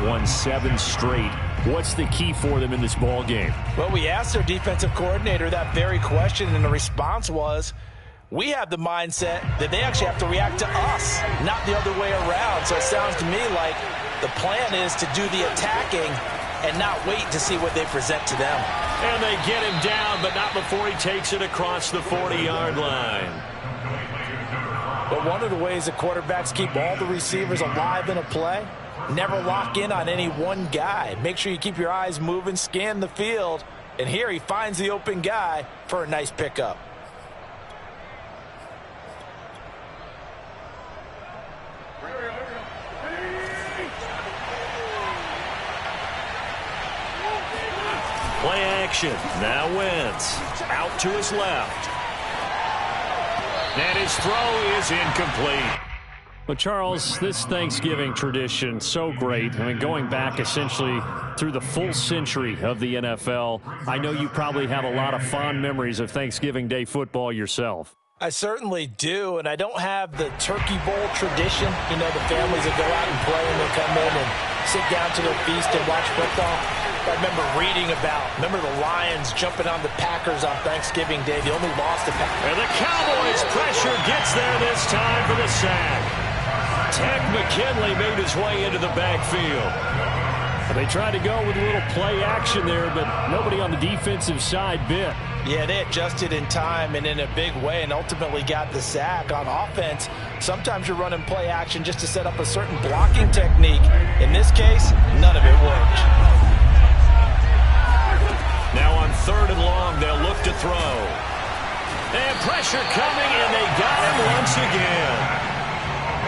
Won 7 straight. What's the key for them in this ball game? Well, we asked their defensive coordinator that very question, and the response was, we have the mindset that they actually have to react to us, not the other way around. So it sounds to me like the plan is to do the attacking and not wait to see what they present to them. And they get him down, but not before he takes it across the 40-yard line. But one of the ways that quarterbacks keep all the receivers alive in a play, never lock in on any one guy. Make sure you keep your eyes moving, scan the field. And here he finds the open guy for a nice pickup. Play action. Now Wentz. Out to his left. And his throw is incomplete. Well, Charles, this Thanksgiving tradition, so great. I mean, going back essentially through the full century of the NFL, I know you probably have a lot of fond memories of Thanksgiving Day football yourself. I certainly do, and I don't have the turkey bowl tradition. You know, the families that go out and play and they come in and sit down to their feast and watch football. I remember reading remember the Lions jumping on the Packers on Thanksgiving Day. They only lost to Packers. And the Cowboys pressure gets there this time for the sack. Ted McKinley made his way into the backfield. They tried to go with a little play action there, but nobody on the defensive side bit. Yeah, they adjusted in time and in a big way and ultimately got the sack. On offense, sometimes you're running play action just to set up a certain blocking technique. In this case, none of it worked. Now on 3rd and long, they'll look to throw. And pressure coming, and they got him once again.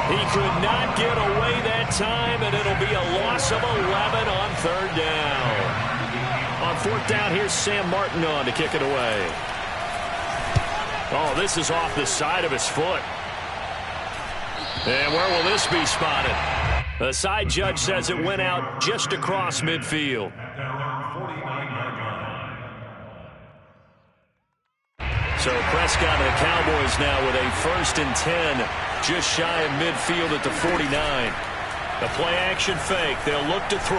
He could not get away that time, and it'll be a loss of 11 on 3rd down. On 4th down, here's Sam Martin on to kick it away. Oh, this is off the side of his foot. And where will this be spotted? The side judge says it went out just across midfield. So Prescott and the Cowboys now with a 1st and 10, just shy of midfield at the 49. The play action fake. They'll look to throw.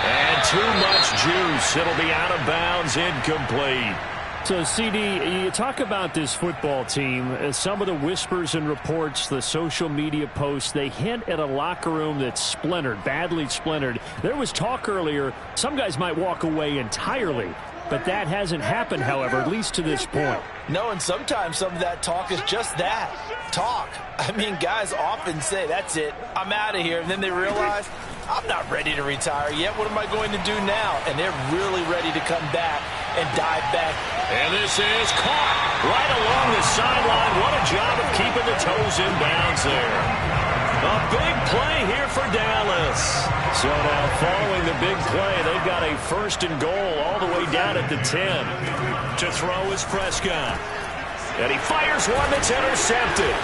And too much juice. It'll be out of bounds, incomplete. So, CD, you talk about this football team. Some of the whispers and reports, the social media posts, they hint at a locker room that's splintered, badly splintered. There was talk earlier, some guys might walk away entirely. But that hasn't happened, however, at least to this point. No, and sometimes some of that talk is just that, talk. I mean, guys often say, that's it, I'm out of here. And then they realize, I'm not ready to retire yet. What am I going to do now? And they're really ready to come back and dive back. And this is caught right along the sideline. What a job of keeping the toes in bounds there. A big play here for Dallas. So now following the big play, they've got a 1st and goal all the way down at the 10. To throw is Prescott. And he fires one that's intercepted.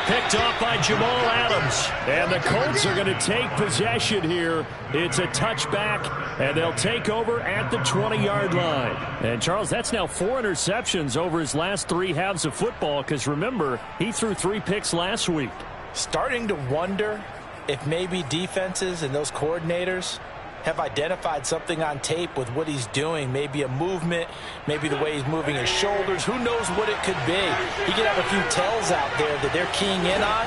Picked off by Jamal Adams. And the Colts are going to take possession here. It's a touchback, and they'll take over at the 20-yard line. And, Charles, that's now 4 interceptions over his last 3 halves of football, because, remember, he threw 3 picks last week. Starting to wonder if maybe defenses and those coordinators have identified something on tape with what he's doing. Maybe a movement, maybe the way he's moving his shoulders. Who knows what it could be? He could have a few tells out there that they're keying in on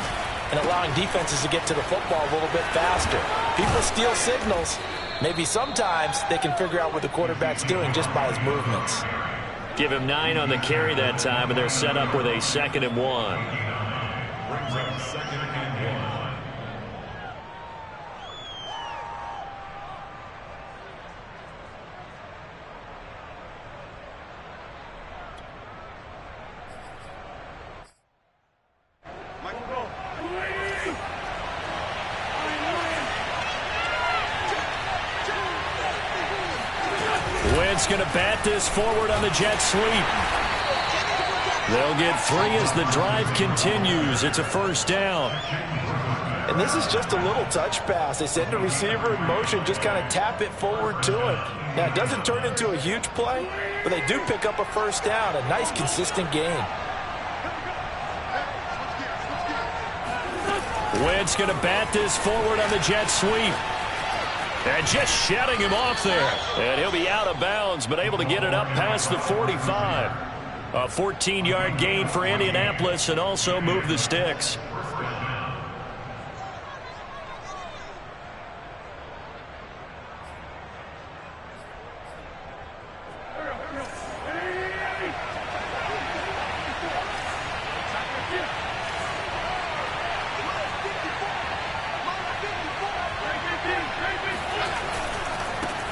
and allowing defenses to get to the football a little bit faster. People steal signals. Maybe sometimes they can figure out what the quarterback's doing just by his movements. Give him 9 on the carry that time, and they're set up with a 2nd and 1. Wentz going to bat this forward on the jet sweep. They'll get 3 as the drive continues. It's a 1st down. And this is just a little touch pass. They send a receiver in motion, just kind of tap it forward to him. Now, it doesn't turn into a huge play, but they do pick up a 1st down. A nice, consistent gain. Wentz going to bat this forward on the jet sweep. And just shutting him off there. And he'll be out of bounds, but able to get it up past the 45. A 14-yard gain for Indianapolis and also move the sticks.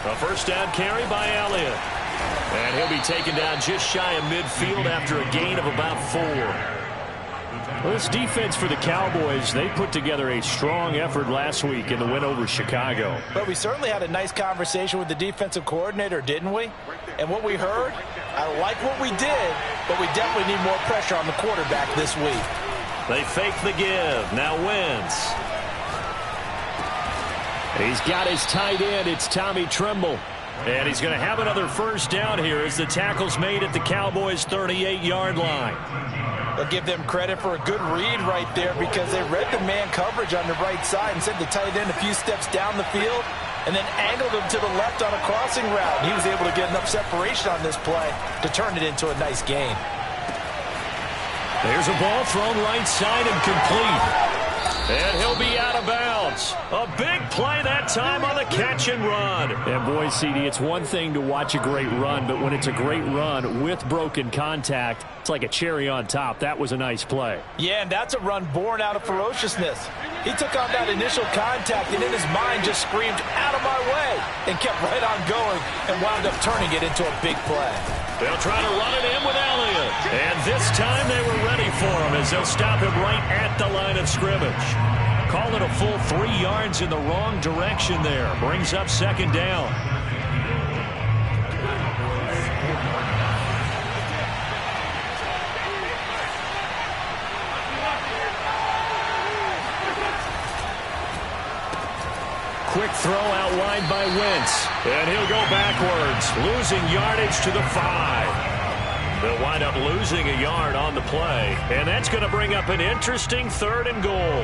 A first down carry by Elliott. And he'll be taken down just shy of midfield after a gain of about 4. Well, this defense for the Cowboys, they put together a strong effort last week in the win over Chicago. But we certainly had a nice conversation with the defensive coordinator, didn't we? And what we heard, I like what we did, but we definitely need more pressure on the quarterback this week. They fake the give. Now Wentz. He's got his tight end. It's Tommy Tremble. And he's going to have another first down here as the tackle's made at the Cowboys' 38-yard line. I'll give them credit for a good read right there because they read the man coverage on the right side and sent the tight end a few steps down the field and then angled him to the left on a crossing route. And he was able to get enough separation on this play to turn it into a nice gain. There's a ball thrown right side and complete. And he'll be out of bounds. A big play that time on the catch and run. And boy, CD, it's one thing to watch a great run, but when it's a great run with broken contact, it's like a cherry on top. That was a nice play. Yeah, and that's a run born out of ferociousness. He took on that initial contact and in his mind just screamed, "Out of my way," and kept right on going and wound up turning it into a big play. They'll try to run it in with Elliott. And this time they were ready for him as they'll stop him right at the line of scrimmage. Call it a full 3 yards in the wrong direction there. Brings up second down. Quick throw out wide by Wentz. And he'll go backwards, losing yardage to the 5. They'll wind up losing a yard on the play. And that's going to bring up an interesting 3rd and goal.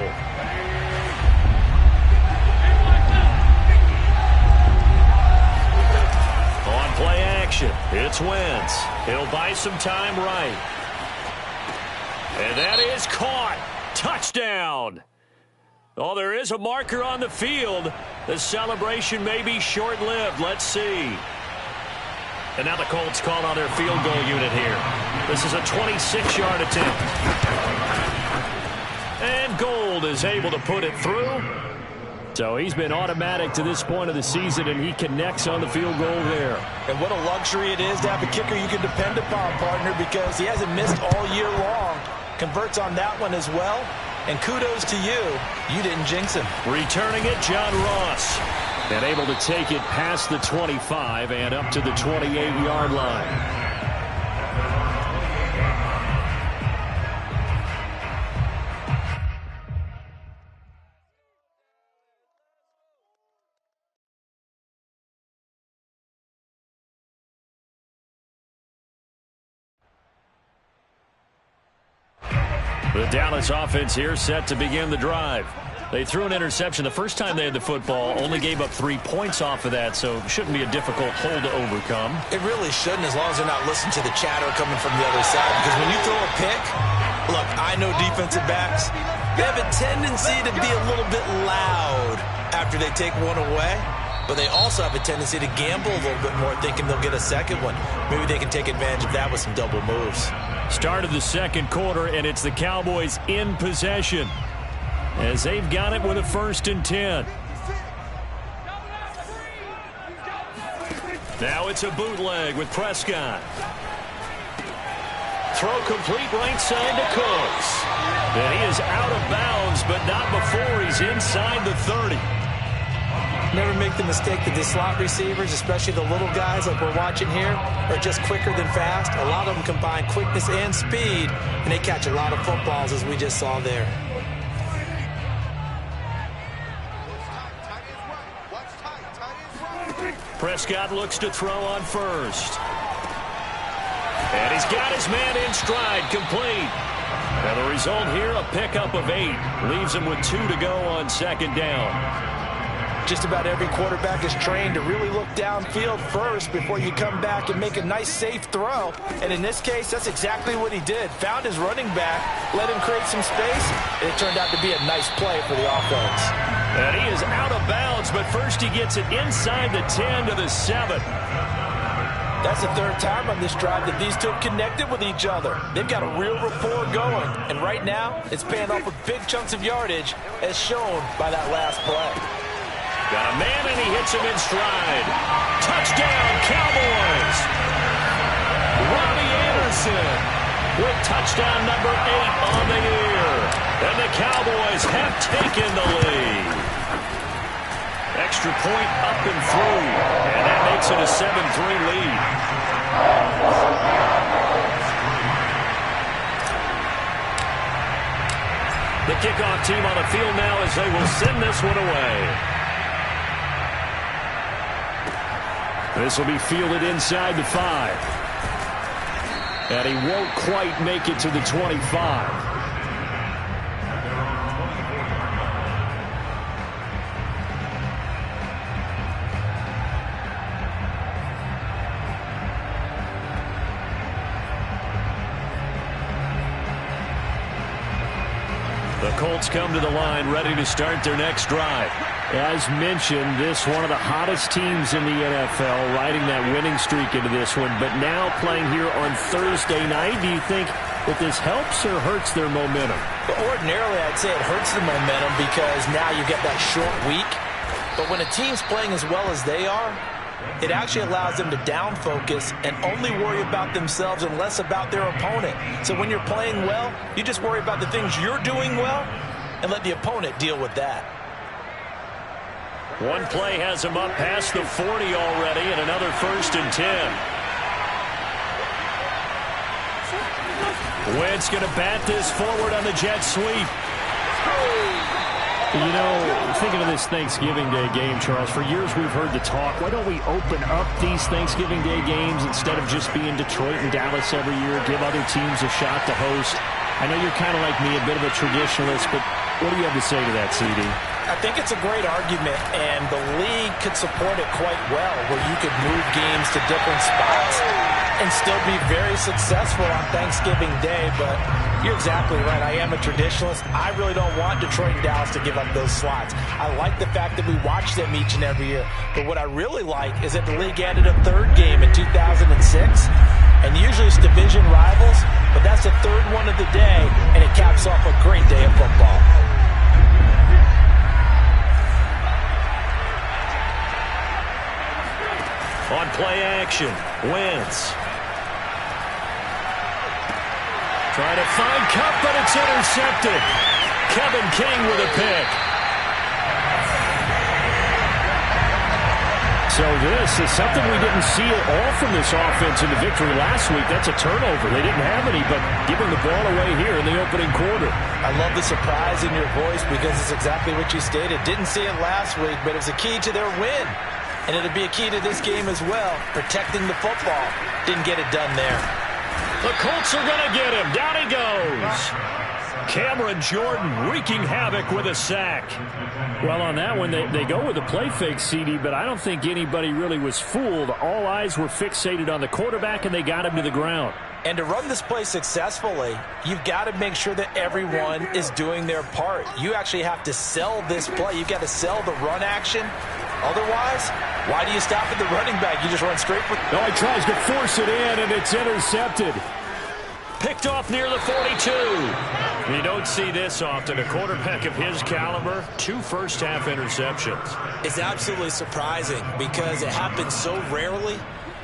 On play action, it's Wentz. He'll buy some time right. And that is caught. Touchdown. Oh, there is a marker on the field. The celebration may be short-lived. Let's see. And now the Colts call on their field goal unit here. This is a 26-yard attempt. And Gold is able to put it through. So he's been automatic to this point of the season, and he connects on the field goal there. And what a luxury it is to have a kicker you can depend upon, partner, because he hasn't missed all year long. Converts on that one as well. And kudos to you. You didn't jinx him. Returning it, John Ross. And able to take it past the 25 and up to the 28-yard line. The Dallas offense here set to begin the drive. They threw an interception the first time they had the football, only gave up 3 points off of that, so it shouldn't be a difficult hole to overcome. It really shouldn't, as long as they're not listening to the chatter coming from the other side, because when you throw a pick, look, I know defensive backs, they have a tendency to be a little bit loud after they take one away, but they also have a tendency to gamble a little bit more, thinking they'll get a second one. Maybe they can take advantage of that with some double moves. Start of the second quarter, and it's the Cowboys in possession as they've got it with a 1st and 10. Now it's a bootleg with Prescott. Throw complete right side to Cooks. And he is out of bounds, but not before he's inside the 30. Never make the mistake that the slot receivers, especially the little guys like we're watching here, are just quicker than fast. A lot of them combine quickness and speed, and they catch a lot of footballs, as we just saw there. Prescott looks to throw on first. And he's got his man in stride, complete. And the result here, a pickup of 8. Leaves him with 2 to go on second down. Just about every quarterback is trained to really look downfield first before you come back and make a nice, safe throw. And in this case, that's exactly what he did. Found his running back, let him create some space, and it turned out to be a nice play for the offense. And he is out of bounds, but first he gets it inside the 10 to the 7. That's the third time on this drive that these two have connected with each other. They've got a real rapport going, and right now it's paying off with big chunks of yardage, as shown by that last play. Got a man, and he hits him in stride. Touchdown, Cowboys! Robbie Anderson with touchdown number 8 on the year. And the Cowboys have taken the lead. Extra point up and through, and that makes it a 7-3 lead. The kickoff team on the field now as they will send this one away. This will be fielded inside the 5. And he won't quite make it to the 25. The Colts come to the line ready to start their next drive. As mentioned, this one of the hottest teams in the NFL, riding that winning streak into this one, but now playing here on Thursday night. Do you think that this helps or hurts their momentum? Well, ordinarily, I'd say it hurts the momentum because now you get that short week. But when a team's playing as well as they are, it actually allows them to down focus and only worry about themselves and less about their opponent. So when you're playing well, you just worry about the things you're doing well and let the opponent deal with that. One play has him up past the 40 already, and another 1st and 10. Wentz going to bat this forward on the jet sweep. You know, thinking of this Thanksgiving Day game, Charles, for years we've heard the talk, why don't we open up these Thanksgiving Day games instead of just being Detroit and Dallas every year, give other teams a shot to host? I know you're kind of like me, a bit of a traditionalist, but what do you have to say to that, CD? I think it's a great argument, and the league could support it quite well, where you could move games to different spots and still be very successful on Thanksgiving Day. But you're exactly right. I am a traditionalist. I really don't want Detroit and Dallas to give up those slots. I like the fact that we watch them each and every year. But what I really like is that the league added a third game in 2006. And usually it's division rivals, but that's the third one of the day, and it caps off a great day of football. On play action, Wentz. Trying to find Cup, but it's intercepted. Kevin King with a pick. So this is something we didn't see at all from this offense in the victory last week. That's a turnover. They didn't have any, but giving the ball away here in the opening quarter. I love the surprise in your voice because it's exactly what you stated. Didn't see it last week, but it was a key to their win. And it'll be a key to this game as well, protecting the football. Didn't get it done there. The Colts are going to get him. Down he goes. Cameron Jordan wreaking havoc with a sack. Well, on that one, they go with a play fake, CD, but I don't think anybody really was fooled. All eyes were fixated on the quarterback, and they got him to the ground. And to run this play successfully, you've got to make sure that everyone is doing their part. You actually have to sell this play. You've got to sell the run action. Otherwise, why do you stop at the running back? You just run straight for... No, he tries to force it in, and it's intercepted. Picked off near the 42. You don't see this often. A quarterback of his caliber, 2 first-half interceptions. It's absolutely surprising because it happens so rarely.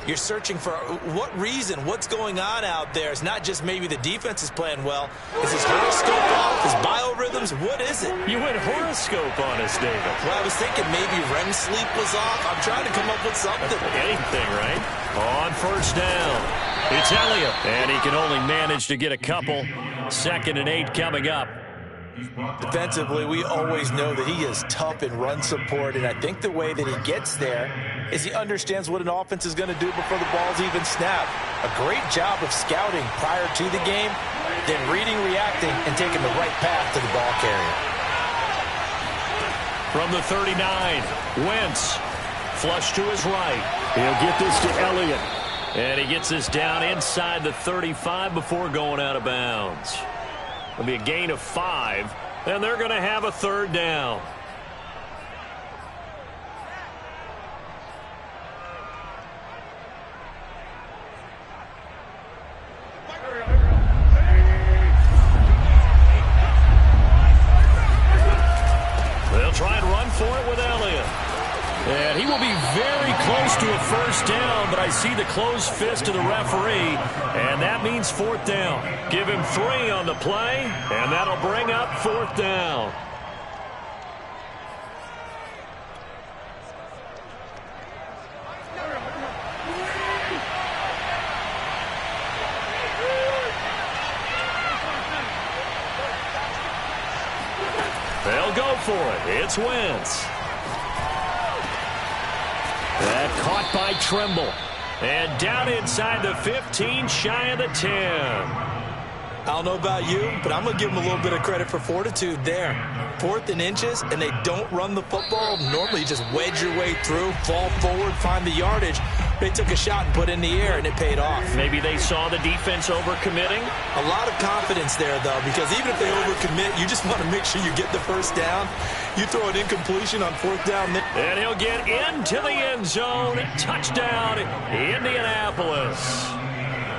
You're searching for what reason, what's going on out there. It's not just maybe the defense is playing well. Is his horoscope off, his biorhythms? What is it? You went horoscope on us, David. Well, I was thinking maybe REM sleep was off. I'm trying to come up with something. Anything, right? On first down, it's Elliott. And he can only manage to get a couple. 2nd and 8 coming up. Defensively, we always know that he is tough in run support, and I think the way that he gets there is he understands what an offense is going to do before the ball's even snapped. A great job of scouting prior to the game, then reading, reacting, and taking the right path to the ball carrier. From the 39, Wentz. Flush to his right. He'll get this to Elliott. And he gets this down inside the 35 before going out of bounds. It'll be a gain of 5, and they're going to have a third down. They'll try and run for it with Elliott. And he will be very close to a first down, but I see the closed fist of the referee, and that means fourth down. Give him 3 on the play, and that'll bring up fourth down. They'll go for it. It's Wentz. That caught by Trimble. And down inside the 15, shy of the 10. I don't know about you, but I'm going to give them a little bit of credit for fortitude there. 4th and inches, and they don't run the football. Normally, you just wedge your way through, fall forward, find the yardage. They took a shot and put it in the air, and it paid off. Maybe they saw the defense overcommitting. A lot of confidence there, though, because even if they overcommit, you just want to make sure you get the first down. You throw an incompletion on 4th down. And he'll get into the end zone. Touchdown, Indianapolis.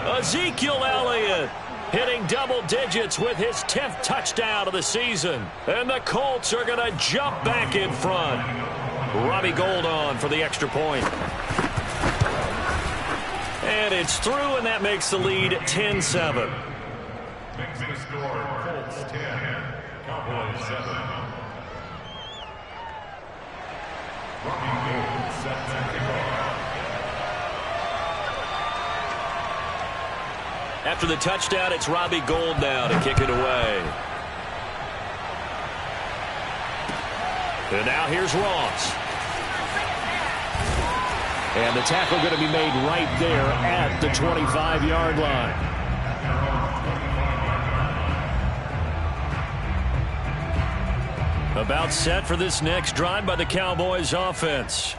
Ezekiel Elliott hitting double digits with his 10th touchdown of the season. And the Colts are going to jump back in front. Robbie Gould on for the extra point. And it's through, and that makes the lead 10-7. Next to score, Colts 10, Cowboys 7. Robbie Gould set to kick off. After the touchdown, it's Robbie Gould now to kick it away. And now here's Ross. And the tackle going to be made right there at the 25-yard line. About set for this next drive by the Cowboys offense.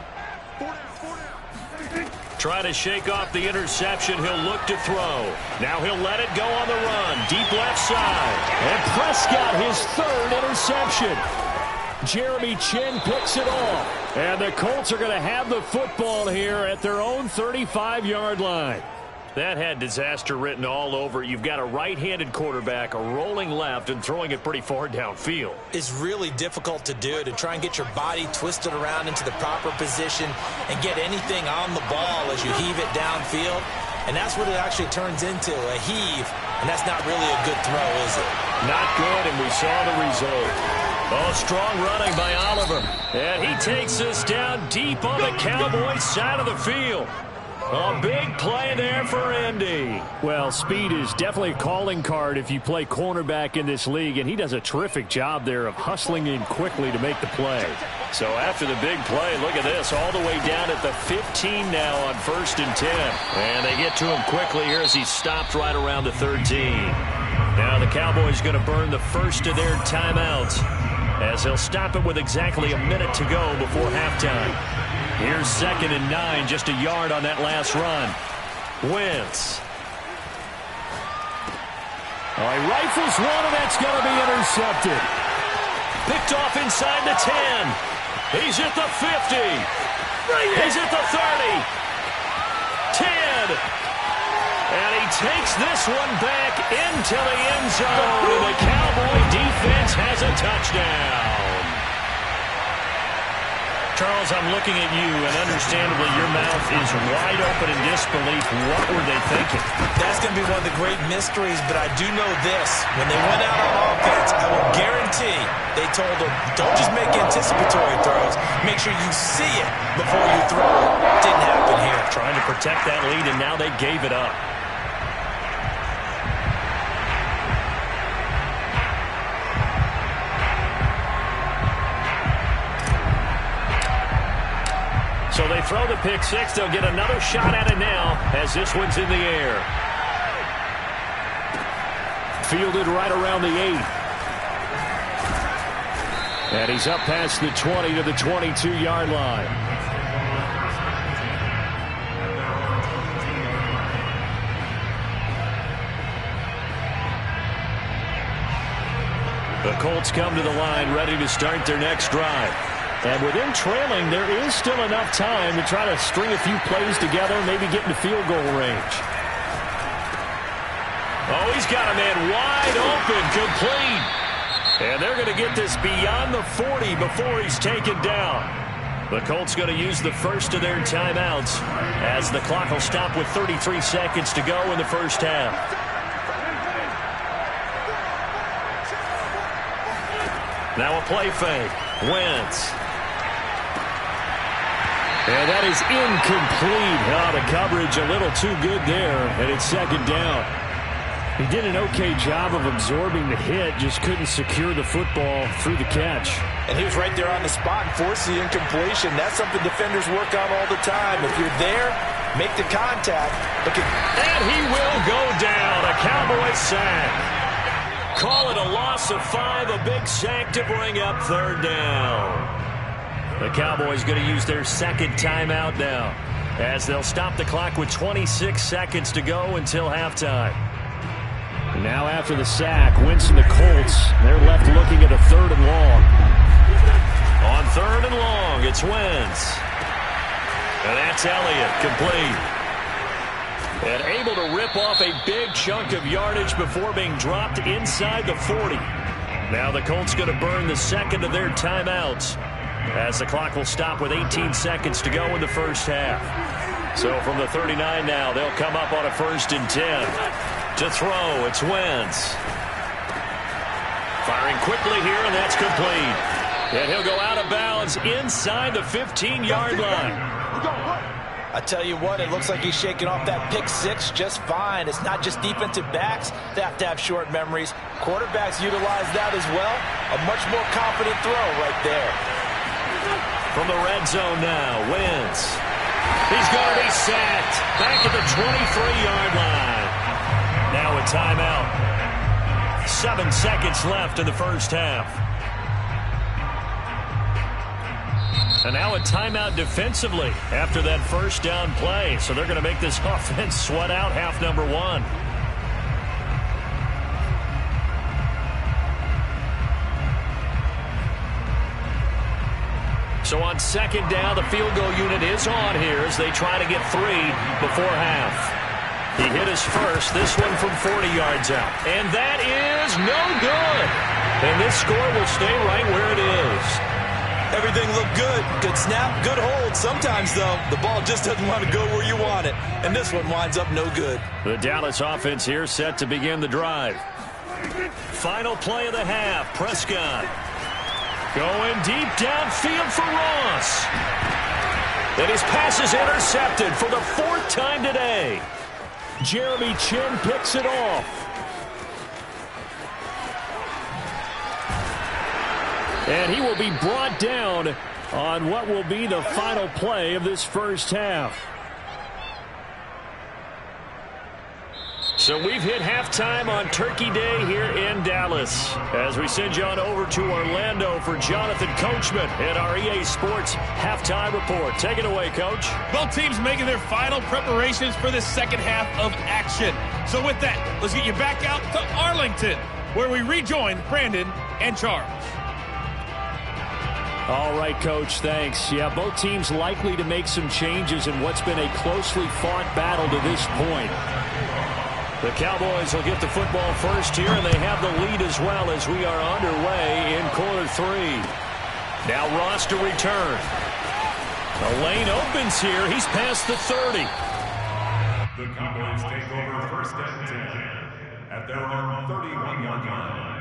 Try to shake off the interception. He'll look to throw. Now he'll let it go on the run. Deep left side. And Prescott, his 3rd interception. Jeremy Chin picks it off. And the Colts are going to have the football here at their own 35-yard line. That had disaster written all over it. You've got a right-handed quarterback, a rolling left, and throwing it pretty far downfield. It's really difficult to do, to try and get your body twisted around into the proper position and get anything on the ball as you heave it downfield. And that's what it actually turns into, a heave. And that's not really a good throw, is it? Not good, and we saw the result. Oh, strong running by Oliver. And he takes this down deep on the Cowboys side of the field. A big play there for Indy. Well, speed is definitely a calling card if you play cornerback in this league, and he does a terrific job there of hustling in quickly to make the play. So after the big play, look at this, all the way down at the 15 now on 1st and 10. And they get to him quickly here as he stopped right around the 13. Now the Cowboys going to burn the first of their timeouts as they'll stop it with exactly a minute to go before halftime. Here's 2nd and 9, just a yard on that last run. Wentz. All right, rifles one, and that's going to be intercepted. Picked off inside the 10. He's at the 50. He's at the 30. 10. And he takes this one back into the end zone. And the Cowboy defense has a touchdown. Charles, I'm looking at you, and understandably your mouth is wide open in disbelief. What were they thinking? That's going to be one of the great mysteries, but I do know this. When they went out on offense, I will guarantee they told them, don't just make anticipatory throws. Make sure you see it before you throw it. Didn't happen here. Trying to protect that lead, and now they gave it up. So they throw the pick six. They'll get another shot at it now as this one's in the air. fielded right around the 8. And he's up past the 20 to the 22-yard line. The Colts come to the line ready to start their next drive. And with them trailing, there is still enough time to try to string a few plays together, maybe get into field goal range. Oh, he's got a man wide open, complete. And they're going to get this beyond the 40 before he's taken down. The Colts going to use the first of their timeouts as the clock will stop with 33 seconds to go in the first half. Now a play fake. Wentz. And that is incomplete. Oh, the coverage a little too good there, and it's second down. He did an okay job of absorbing the hit, just couldn't secure the football through the catch. And he was right there on the spot and forced the incompletion. That's something defenders work on all the time. If you're there, make the contact. And he will go down. A Cowboy sack. Call it a loss of 5, a big sack to bring up third down. The Cowboys going to use their second timeout now as they'll stop the clock with 26 seconds to go until halftime. Now after the sack, Wentz and the Colts, they're left looking at a 3rd and long. On 3rd and long, it's Wentz. And that's Elliott, complete. And able to rip off a big chunk of yardage before being dropped inside the 40. Now the Colts going to burn the second of their timeouts as the clock will stop with 18 seconds to go in the first half. So from the 39 now, they'll come up on a 1st and 10. To throw, it's Wentz. Firing quickly here, and that's complete. And he'll go out of bounds inside the 15-yard line. I tell you what, it looks like he's shaking off that pick 6 just fine. It's not just defensive backs that have to have short memories. Quarterbacks utilize that as well. A much more confident throw right there. From the red zone now, Wentz. He's going to be sacked back at the 23-yard line. Now a timeout. 7 seconds left in the first half. And now a timeout defensively after that first down play. So they're going to make this offense sweat out half number 1. So on second down, the field goal unit is on here as they try to get 3 before half. He hit his first, this one from 40 yards out. And that is no good. And this score will stay right where it is. Everything looked good. Good snap, good hold. Sometimes, though, the ball just doesn't want to go where you want it. And this one winds up no good. The Dallas offense here set to begin the drive. Final play of the half, Prescott. Going deep downfield for Ross. And his pass is intercepted for the 4th time today. Jeremy Chin picks it off. And he will be brought down on what will be the final play of this first half. So we've hit halftime on Turkey Day here in Dallas as we send you on over to Orlando for Jonathan Coachman at our EA Sports Halftime Report. Take it away, Coach. Both teams making their final preparations for the second half of action. So with that, let's get you back out to Arlington, where we rejoin Brandon and Charles. All right, Coach, thanks. Yeah, both teams likely to make some changes in what's been a closely fought battle to this point. The Cowboys will get the football first here, and they have the lead as well as we are underway in quarter 3. Now Ross to return. The lane opens here. He's past the 30. The Cowboys take over 1st and 10 at their own 31-yard line.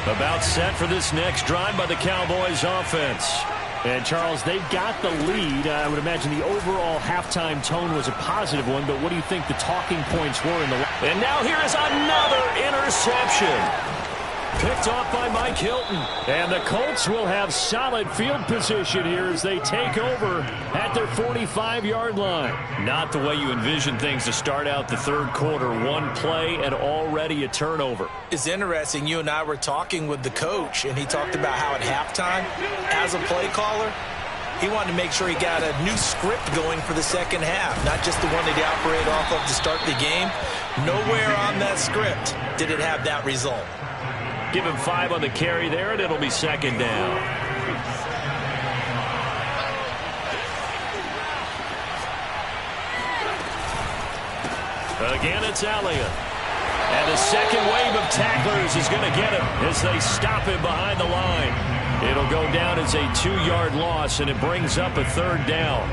About set for this next drive by the Cowboys offense. And, Charles, they've got the lead. I would imagine the overall halftime tone was a positive one, but what do you think the talking points were in the... And now here is another interception. Picked off by Mike Hilton. And the Colts will have solid field position here as they take over at their 45-yard line. Not the way you envision things to start out the third quarter. One play and already a turnover. It's interesting. You and I were talking with the coach, and he talked about how at halftime, as a play caller, he wanted to make sure he got a new script going for the second half, not just the one that he operated off of to start the game. Nowhere on that script did it have that result. Give him 5 on the carry there, and it'll be second down. Again, it's Elliott. And the second wave of tacklers is going to get him as they stop him behind the line. It'll go down as a 2-yard loss, and it brings up a third down.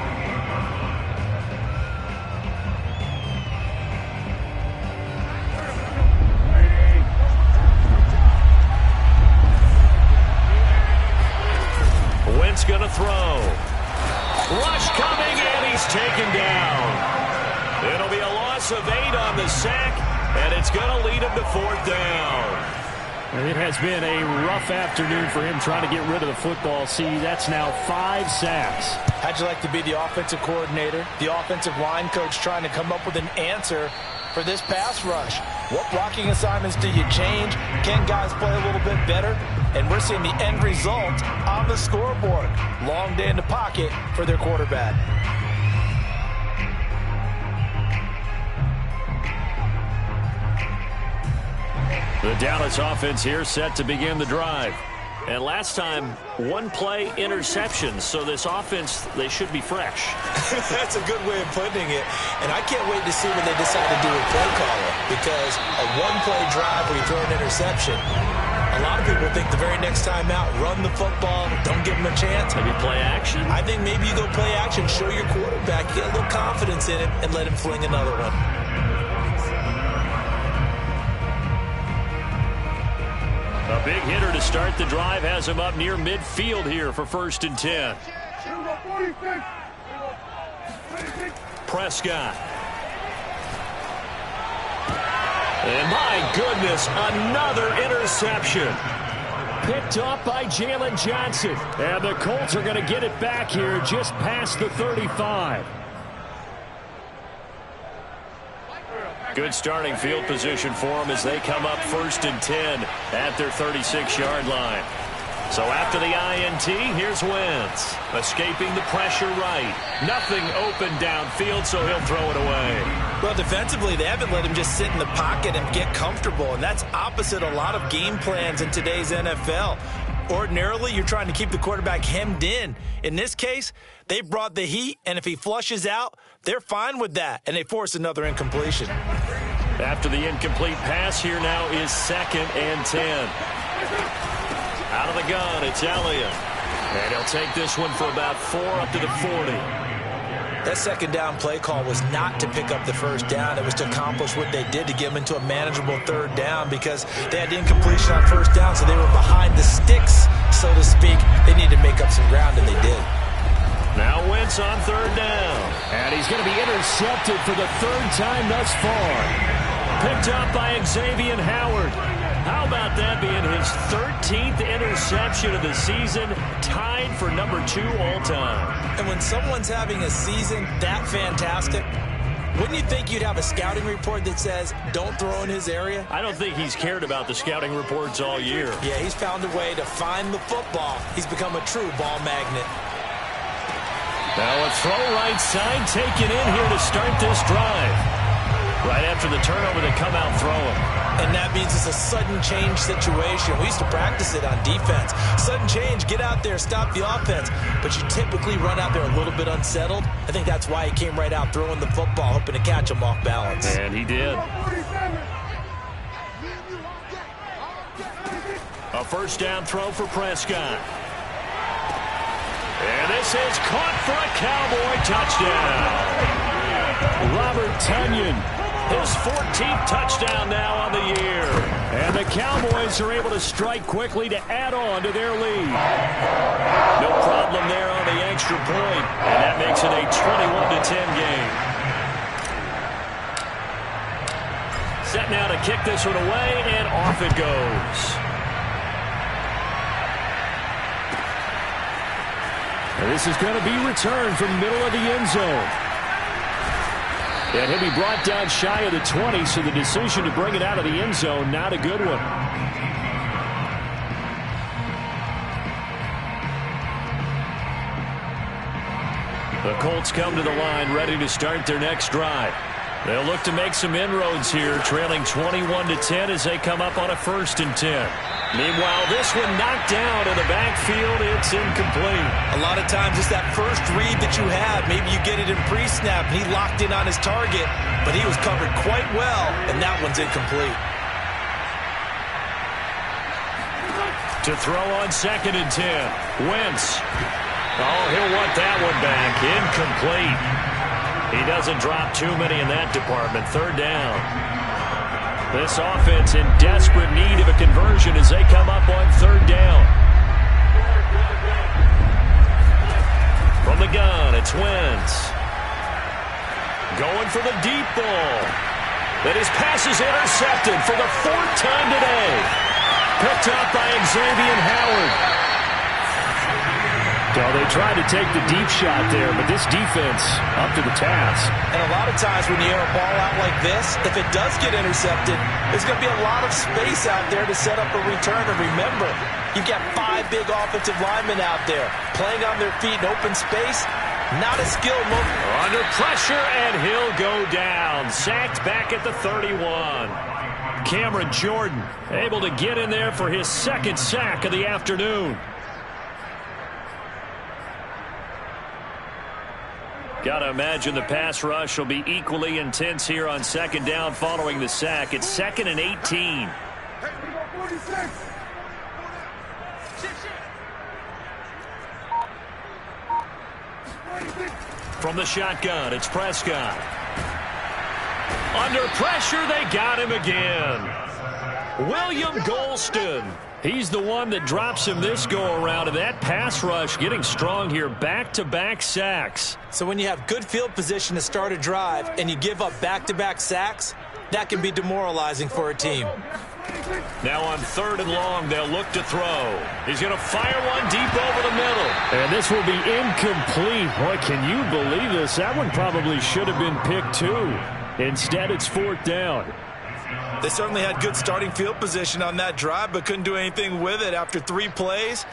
Wentz going to throw. Rush coming, and he's taken down. It'll be a loss of 8 on the sack, and it's going to lead him to fourth down. It has been a rough afternoon for him trying to get rid of the football. See, that's now 5 sacks. How'd you like to be the offensive coordinator, the offensive line coach trying to come up with an answer for this pass rush? What blocking assignments do you change? Can guys play a little bit better? And we're seeing the end result on the scoreboard. Long day in the pocket for their quarterback. The Dallas offense here set to begin the drive. And last time, 1-play interception. So this offense, they should be fresh. That's a good way of putting it. And I can't wait to see when they decide to do a play caller. Because a 1-play drive where you throw an interception, a lot of people think the very next time out, run the football, don't give them a chance. Maybe play action. I think maybe you go play action, show your quarterback, get a little confidence in him, and let him fling another one. A big hitter to start the drive has him up near midfield here for 1st and 10. Prescott. And my goodness, another interception. Picked off by Jalen Johnson. And the Colts are going to get it back here just past the 35. Good starting field position for them as they come up 1st and 10 at their 36-yard line. So after the INT, here's Wentz. Escaping the pressure right. Nothing open downfield, so he'll throw it away. Well, defensively, they haven't let him just sit in the pocket and get comfortable, and that's opposite a lot of game plans in today's NFL. Ordinarily, you're trying to keep the quarterback hemmed in. In this case, they brought the heat, and if he flushes out, they're fine with that, and they force another incompletion. After the incomplete pass, here now is 2nd and 10. Out of the gun, it's Elliott. And he'll take this one for about 4 up to the 40. That second down play call was not to pick up the first down. It was to accomplish what they did to get them into a manageable third down because they had the incompletion on first down, so they were behind the sticks, so to speak. They needed to make up some ground, and they did. Now Wentz on 3rd down. And he's going to be intercepted for the 3rd time thus far. Picked up by Xavier Howard. How about that being his 13th interception of the season, tied for number 2 all-time. And when someone's having a season that fantastic, wouldn't you think you'd have a scouting report that says, don't throw in his area? I don't think he's cared about the scouting reports all year. Yeah, he's found a way to find the football. He's become a true ball magnet. Now a throw right side taken in here to start this drive. Right after the turnover, they come out throwing. And that means it's a sudden change situation. We used to practice it on defense. Sudden change, get out there, stop the offense. But you typically run out there a little bit unsettled. I think that's why he came right out throwing the football, hoping to catch him off balance. And he did. A 1st down throw for Prescott. And this is caught for a Cowboy touchdown. Robert Tonyan. His 14th touchdown now on the year. And the Cowboys are able to strike quickly to add on to their lead. No problem there on the extra point. And that makes it a 21-10 game. Set now to kick this one away, and off it goes. And this is going to be returned from the middle of the end zone. And he'll be brought down shy of the 20, so the decision to bring it out of the end zone, not a good one. The Colts come to the line, ready to start their next drive. They'll look to make some inroads here, trailing 21-10 as they come up on a 1st and 10. Meanwhile, this one knocked down in the backfield. It's incomplete. A lot of times it's that first read that you have. Maybe you get it in pre-snap, and he locked in on his target, but he was covered quite well, and that one's incomplete. To throw on 2nd and 10. Wentz. Oh, he'll want that one back. Incomplete. He doesn't drop too many in that department. 3rd down. This offense in desperate need of a conversion as they come up on 3rd down. From the gun, it's Wentz. Going for the deep ball. That his pass is intercepted for the 4th time today. Picked up by Xavier Howard. Well, they tried to take the deep shot there, but this defense up to the task. And a lot of times when you air a ball out like this, if it does get intercepted, there's going to be a lot of space out there to set up a return. And remember, you've got 5 big offensive linemen out there playing on their feet in open space. Not a skilled move. Under pressure, and he'll go down. Sacked back at the 31. Cameron Jordan able to get in there for his 2nd sack of the afternoon. Got to imagine the pass rush will be equally intense here on 2nd down following the sack. It's 2nd and 18. From the shotgun, it's Prescott. Under pressure, they got him again. William Golston. He's the one that drops him this go-around, and that pass rush getting strong here. Back-to-back sacks. So when you have good field position to start a drive and you give up back-to-back sacks, that can be demoralizing for a team. Now on 3rd and long, they'll look to throw. He's going to fire one deep over the middle. And this will be incomplete. Boy, can you believe this? That one probably should have been picked too. Instead, it's 4th down. They certainly had good starting field position on that drive, but couldn't do anything with it after 3 plays.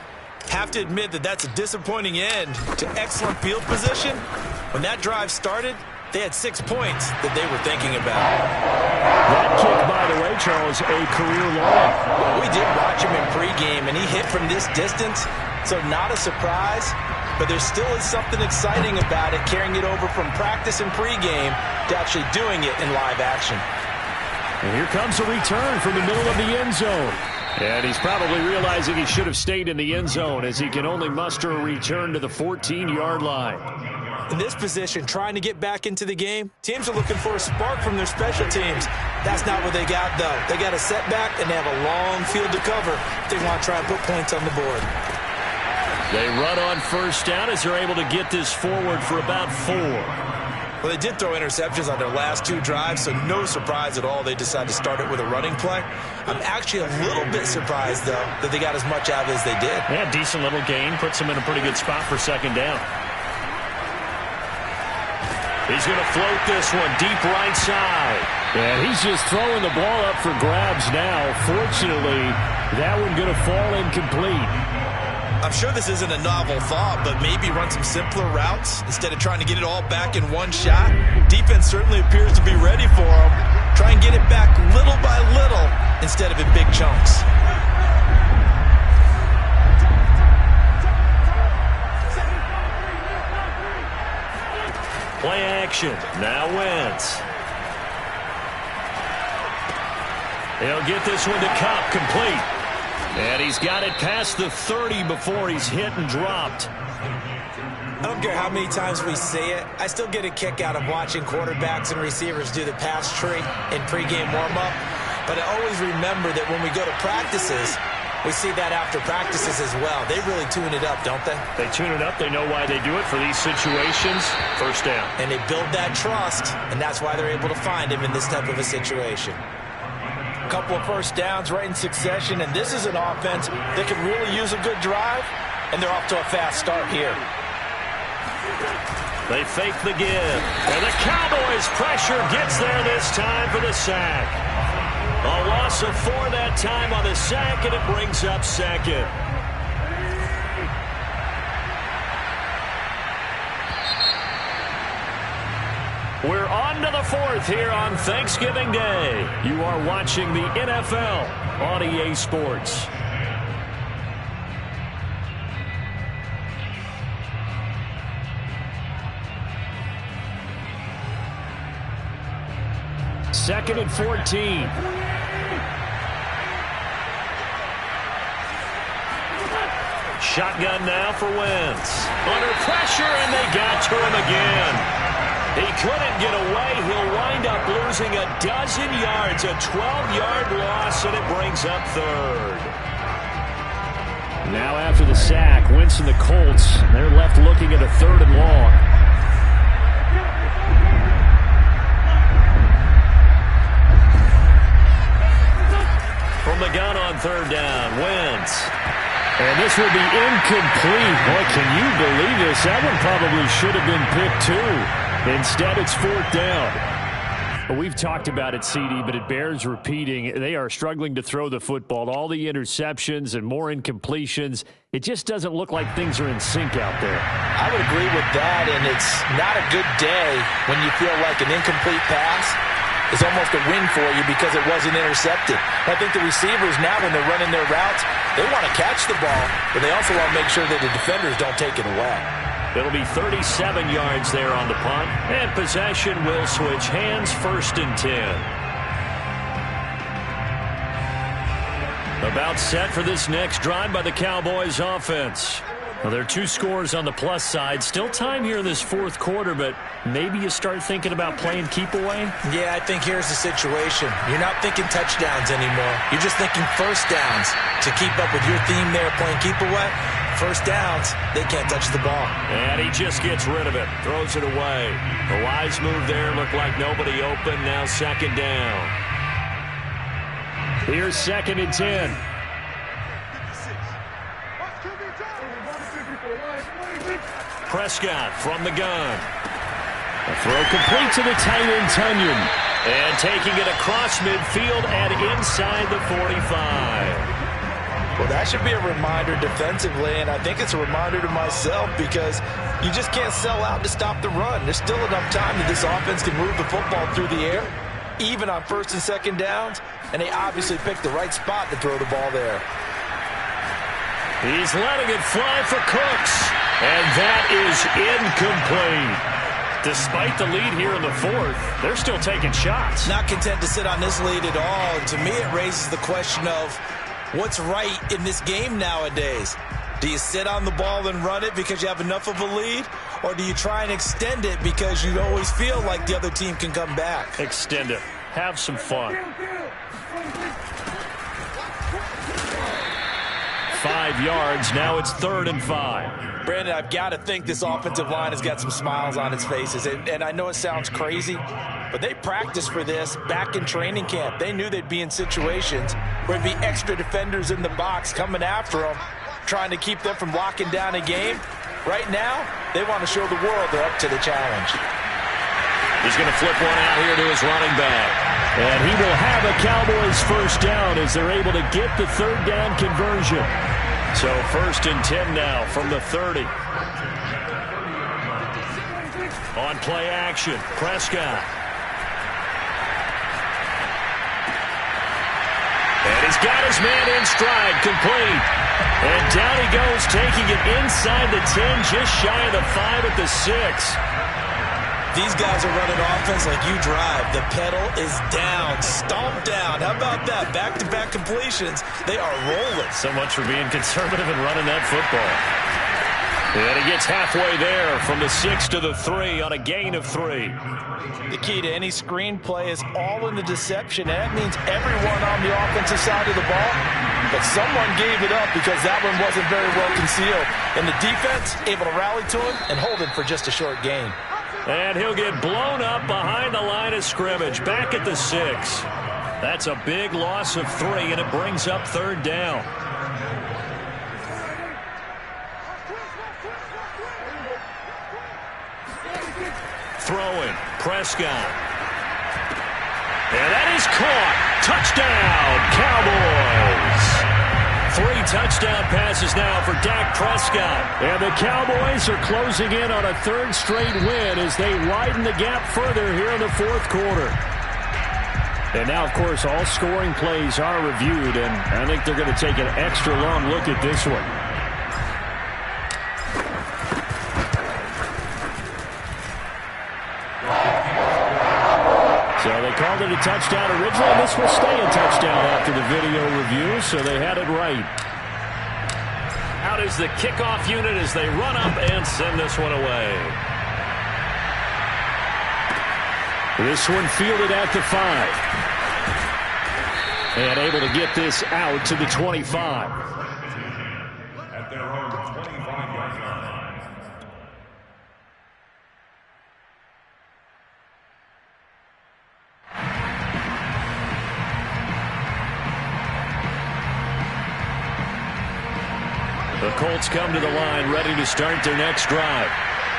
Have to admit that that's a disappointing end to excellent field position. When that drive started, they had 6 points that they were thinking about. That kick, by the way, Charles, a career long. Well, we did watch him in pregame, and he hit from this distance, so not a surprise. But there still is something exciting about it, carrying it over from practice and pregame to actually doing it in live action. And here comes a return from the middle of the end zone. And he's probably realizing he should have stayed in the end zone as he can only muster a return to the 14-yard line. In this position, trying to get back into the game, teams are looking for a spark from their special teams. That's not what they got, though. They got a setback, and they have a long field to cover if they want to try and put points on the board. They run on 1st down as they're able to get this forward for about 4. Well, they did throw interceptions on their last 2 drives, so no surprise at all they decided to start it with a running play. I'm actually a little bit surprised, though, that they got as much out of it as they did. Yeah, decent little gain. Puts them in a pretty good spot for 2nd down. He's going to float this one deep right side. Yeah, he's just throwing the ball up for grabs now. Fortunately, that one going to fall incomplete. I'm sure this isn't a novel thought, but maybe run some simpler routes instead of trying to get it all back in one shot. Defense certainly appears to be ready for him. Try and get it back little by little instead of in big chunks. Play action. Now Wentz. He'll get this one to Cup, complete. And he's got it past the 30 before he's hit and dropped. I don't care how many times we see it. I still get a kick out of watching quarterbacks and receivers do the pass tree in pregame warm-up. But I always remember that when we go to practices, we see that after practices as well. They really tune it up, don't they? They tune it up. They know why they do it for these situations. 1st down. And they build that trust, and that's why they're able to find him in this type of a situation. A couple of 1st downs right in succession, and this is an offense that can really use a good drive, and they're off to a fast start here. They fake the give. And the Cowboys' pressure gets there this time for the sack. A loss of 4 that time on the sack, and it brings up second. We're on to the 4th here on Thanksgiving Day. You are watching the NFL on EA Sports. Second and 14. Shotgun now for Wentz. Under pressure, and they got to him again. He couldn't get away. He'll wind up losing a dozen yards, a 12-yard loss, and it brings up third. Now after the sack, Wentz and the Colts, they're left looking at a 3rd and long. From the gun on 3rd down, Wentz. And this will be incomplete. Boy, can you believe this? That one probably should have been picked too. Instead, it's 4th down. Well, we've talked about it, CD, but it bears repeating. They are struggling to throw the football. All the interceptions and more incompletions. It just doesn't look like things are in sync out there. I would agree with that, and it's not a good day when you feel like an incomplete pass is almost a win for you because it wasn't intercepted. I think the receivers now, when they're running their routes, they want to catch the ball, but they also want to make sure that the defenders don't take it away. It'll be 37 yards there on the punt, and possession will switch hands, 1st and 10. About set for this next drive by the Cowboys offense. Well, there are 2 scores on the plus side. Still time here in this 4th quarter, but maybe you start thinking about playing keep away? Yeah, I think here's the situation. You're not thinking touchdowns anymore. You're just thinking first downs to keep up with your theme there, playing keep away. First downs, they can't touch the ball. And he just gets rid of it, throws it away. The wise move there, looked like nobody open, now 2nd down. Here's 2nd and 10. Prescott from the gun. A throw complete to the tight end, Tunyon. And taking it across midfield and inside the 45. Well, that should be a reminder defensively, and I think it's a reminder to myself because you just can't sell out to stop the run. There's still enough time that this offense can move the football through the air, even on 1st and 2nd downs, and they obviously picked the right spot to throw the ball there. He's letting it fly for Cooks, and that is incomplete. Despite the lead here in the 4th, they're still taking shots. Not content to sit on this lead at all, and to me it raises the question of what's right in this game nowadays. Do you sit on the ball and run it because you have enough of a lead? Or do you try and extend it because you always feel like the other team can come back? Extend it. Have some fun. 5 yards. Now it's 3rd and 5. Brandon, I've got to think this offensive line has got some smiles on its faces. And I know it sounds crazy, but they practiced for this back in training camp. They knew they'd be in situations where there'd be extra defenders in the box coming after them, trying to keep them from locking down a game. Right now, they want to show the world they're up to the challenge. He's going to flip one out here to his running back. And he will have a Cowboys 1st down as they're able to get the 3rd down conversion. So 1st and 10 now from the 30. On play action, Prescott. And he's got his man in stride, complete. And down he goes, taking it inside the 10, just shy of the 5 at the 6. These guys are running offense like you drive. The pedal is down, stomped down. How about that? Back-to-back completions. They are rolling. So much for being conservative and running that football. And he gets halfway there from the 6 to the 3 on a gain of 3. The key to any screenplay is all in the deception. And that means everyone on the offensive side of the ball. But someone gave it up because that one wasn't very well concealed. And the defense able to rally to him and hold him for just a short gain. And he'll get blown up behind the line of scrimmage, back at the 6. That's a big loss of 3, and it brings up 3rd down. Throwing, Prescott. And that is caught. Touchdown, Cowboys. 3 touchdown passes now for Dak Prescott. And the Cowboys are closing in on a 3rd straight win as they widen the gap further here in the 4th quarter. And now, of course, all scoring plays are reviewed, and I think they're going to take an extra long look at this one. So they called it a touchdown originally. This will stay a touchdown after the video review, so they had it right. Out is the kickoff unit as they run up and send this one away. This one fielded at the 5. And able to get this out to the 25. At their own 25-yard line. The Colts come to the line ready to start their next drive.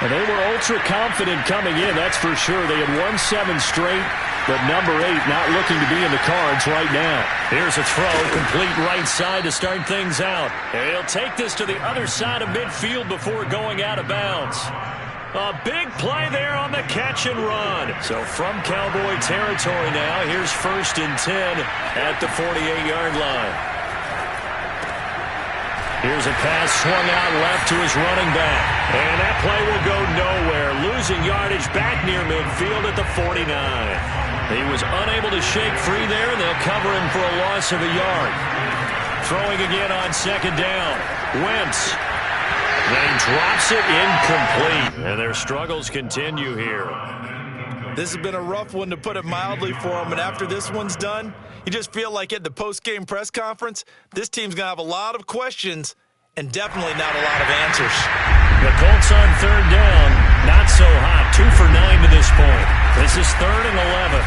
And they were ultra confident coming in, that's for sure. They had won 7 straight, but number 8 not looking to be in the cards right now. Here's a throw, complete right side to start things out. And he'll take this to the other side of midfield before going out of bounds. A big play there on the catch and run. So from Cowboy territory now, here's 1st and 10 at the 48-yard line. Here's a pass swung out left to his running back. And that play will go nowhere. Losing yardage back near midfield at the 49. He was unable to shake free there, and they'll cover him for a loss of a yard. Throwing again on 2nd down. Wentz. Then he drops it incomplete. And their struggles continue here. This has been a rough one, to put it mildly, for him. And after this one's done, you just feel like at the post-game press conference, this team's going to have a lot of questions and definitely not a lot of answers. The Colts on 3rd down. Not so hot. 2 for 9 to this point. This is 3rd and 11.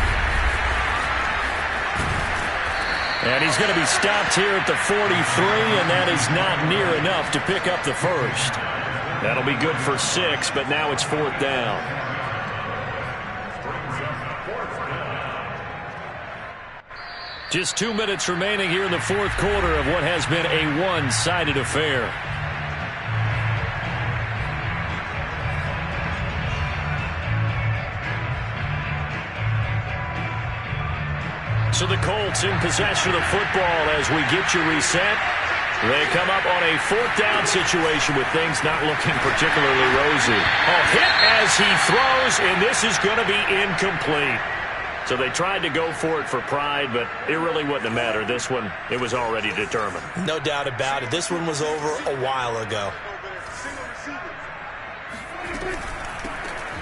And he's going to be stopped here at the 43, and that is not near enough to pick up the first. That'll be good for 6, but now it's 4th down. Just 2 minutes remaining here in the 4th quarter of what has been a one-sided affair. So the Colts in possession of the football as we get you reset. They come up on a 4th down situation with things not looking particularly rosy. A hit as he throws, and this is going to be incomplete. So they tried to go for it for pride, but it really wouldn't have mattered. This one, it was already determined. No doubt about it. This one was over a while ago.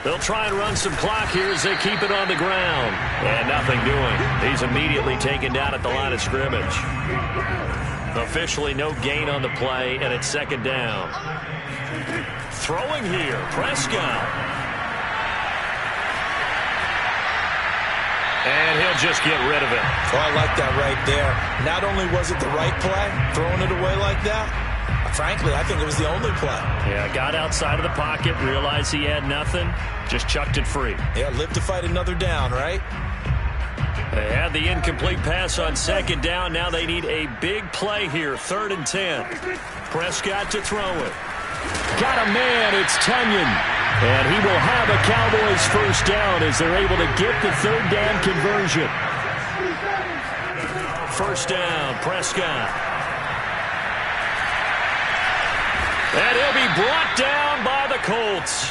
They'll try and run some clock here as they keep it on the ground. And nothing doing. He's immediately taken down at the line of scrimmage. Officially no gain on the play, and it's 2nd down. Throwing here, Prescott. And he'll just get rid of it. Oh, I like that right there. Not only was it the right play, throwing it away like that, frankly, I think it was the only play. Yeah, got outside of the pocket, realized he had nothing, just chucked it free. Yeah, live to fight another down, right? They had the incomplete pass on 2nd down. Now they need a big play here, 3rd and 10. Prescott to throw it. Got a man, it's Tunyon. And he will have a Cowboys 1st down as they're able to get the 3rd down conversion. 1st down, Prescott. And he'll be brought down by the Colts.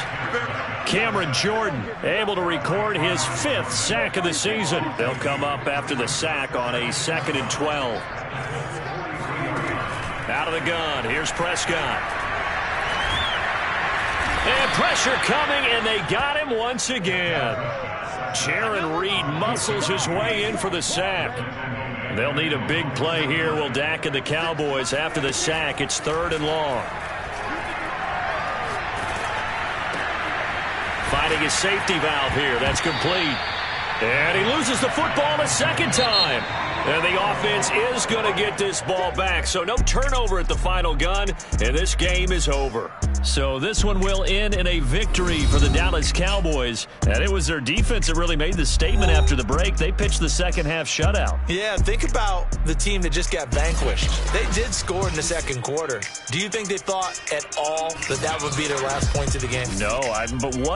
Cameron Jordan able to record his 5th sack of the season. They'll come up after the sack on a 2nd and 12. Out of the gun, here's Prescott. And pressure coming, and they got him once again. Jaron Reed muscles his way in for the sack. They'll need a big play here. Will Dak and the Cowboys after the sack. It's 3rd and long. Finding his safety valve here. That's complete. And he loses the football a second time. And the offense is going to get this ball back. So no turnover at the final gun, and this game is over. So this one will end in a victory for the Dallas Cowboys. And it was their defense that really made the statement after the break. They pitched the second half shutout. Yeah, think about the team that just got vanquished. They did score in the second quarter. Do you think they thought at all that that would be their last points of the game? No, but what